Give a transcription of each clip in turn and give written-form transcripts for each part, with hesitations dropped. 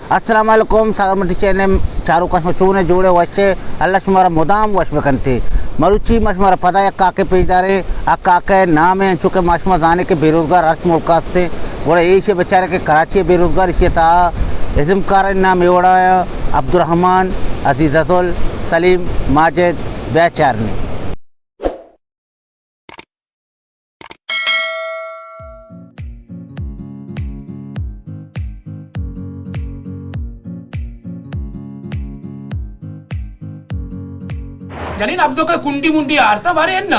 अस्सलाम वालेकुम सागरमती चैनल चारों कस्म चूने जोड़े वैसे अल्लाह शुमारा मुदाम वश बकनते मरुची मशमारा पता है काके पेजदारे आ काके नाम है चूँकि माशमा जाने के बेरोजगार हर मुल्क से बड़ा यही बेचारे के कराची बेरोजगार इसे था इज़मकार नाम एवड़ा अब्दुर्रहमान अजीज़ुल सलीम माजिद बेचारनी जनीन अब तो कुंडी मुंडी आरता बारे है ना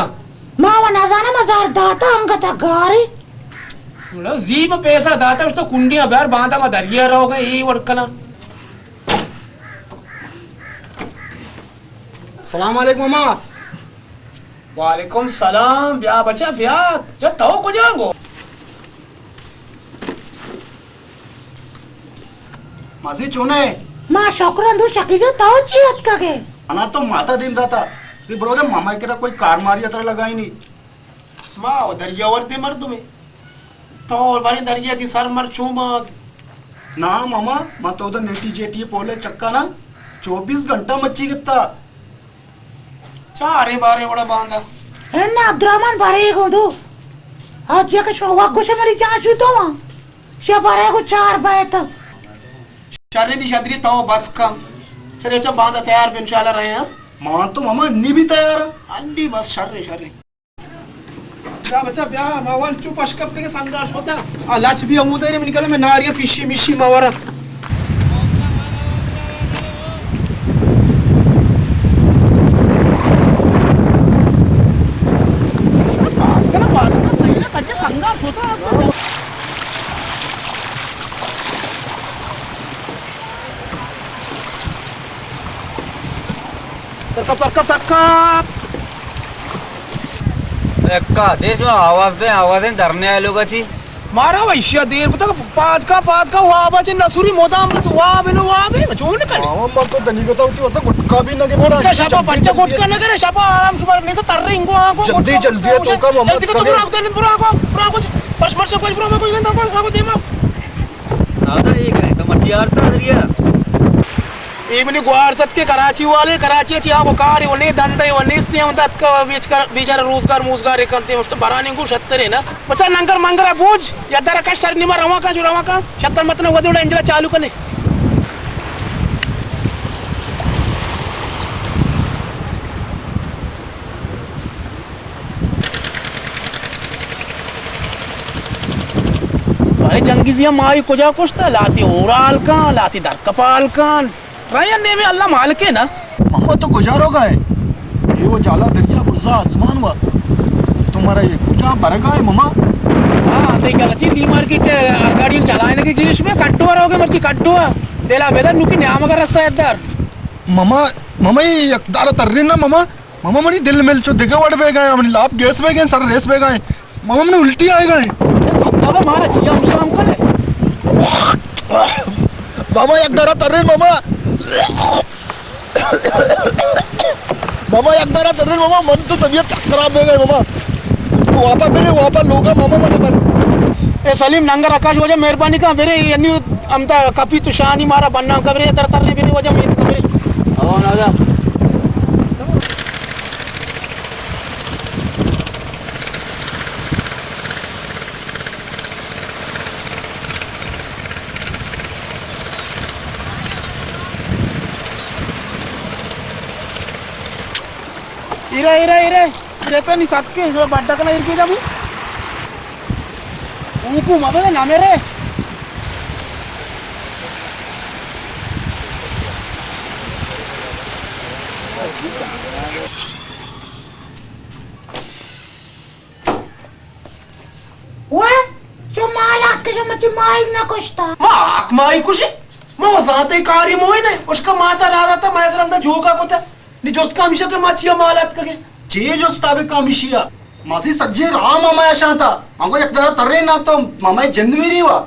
मावा नजाना मजार दाता अंगता गारी मतलब जी में पैसा दाता उस तो कुंडियां बाहर बांधा में दरिया रहोगे यही वर्कना। सलाम वालेकुम मामा। वालेकुम सलाम ब्याह बच्चा ब्याह जो तो को जाओ मासी चुने मां शुक्रान दो शकी जो ताऊ चियत कगे अना तो माता दिन जाता कि ब्रोदर मामा के कोई कार मारी अतर लगाई नहीं माँ वो दरिया और ते मर तुम्हें तो और बारी दरिया थी सर मर चूमा ना मामा मैं तो उधर नेटी जेटी पोले चक्का ना 24 घंटा मच्छी गिरता चारे बारे बड़ा बांधा है ना अब्दुर्रहमान बारे को दो आज ये के शोवा को से मेरी जांच तो वहां शबारे को 4 बैत शर्रे भी शदरी तो बस कम फिर जब बांधा तैयार भी इंशाल्लाह रहे हैं मां तो मामा अन्नी भी तैयार अंडी बस शर्रे शर्रे क्या बच्चा ब्याह मावन चुप अशकब के संघर्ष होता अलाच भी अमूदे ने निकले में नारिया फिशी मिशी मावरा चलो बात ना सही है सच्चे संघर्ष होता सरकप एक्का देश में आवाजें धरने आए लोग अच्छी मारा वैश्य देर पता पाद का हुआ आवाज नसुरी मोदाम बस हुआ बे जोन कर मामा मैं तो दनी को होती वैसा गुटका भी ना के गुटका शापा पंचा गुटका न करे शापा आराम सुबर नहीं तो तर रही इनको आको जल्दी जल्दी तो का मामा जल्दी को तो रख दे पूरा कुछ परस्पर से कुछ पूरा कुछ नहीं तो को दे मा आधा एक है तो मसियारता दरिया इमनी ग्वारसत के कराची वाले कराची ची वो कार वने धंधे वने से हम तक बेचारा रोजगार एक करते उस तो बराने को 70 है ना बच्चा नंगर मंगरा बूझ यदर का सर निमा रवा का जो रवा का 70 मत न वदुड़ा इंजला चालू करने अरे जंगीजिया माई को जा कुछ था लाती ओराल का लाती दर कपाल का रायन ने में अल्लाह माल के ना मामा तो गुजारो का है ये वो जाला दरिया गुजा आसमान हुआ तुम्हारा ये गुजा बरगा है मामा हां ते गलती ली मार्केट गाड़ी चलाने के देश में कट्टो रहोगे मर्ची कट्टो देला बेदर नुकी न्याम का रास्ता है इधर मामा ये यकदार तररी ना मामा मनी दिल मिल चो दिगे वड़ पे गए हमने लाभ गैस पे गए सर रेस पे गए मामा हमने उल्टी आए गए सीधा में मारा छिया हम शाम को ले मामा यकदार तररी मामा यकदार तररी मामा मन तो तबीयत खराब हो गई मामा वापा लोगा मामा मने पर ए सलीम नंगर आकाश वजह मेहरबानी का मेरे यानी अमता काफी तुशानी मारा बनना कबरे तरतर ने मेरे वजह मेरे कबरे आओ ना जा इरे तो नहीं साथ के जो बड्डा कना इरके जाबू ऊकू मबे ना मेरे वे जो मालात के जो मची माई ना कुछता माक माई कुछ मो जाते कार्य मोय ने उसका माता राधा था मैं सरम था झोका को था नि जो उसका हमेशा के माचिया मालात के चीज उस्ताबे कामिशिया मासी सज्जे राम मामा शाता मांगो यकदार तररे ना तो मामा जिंद में नहीं हुआ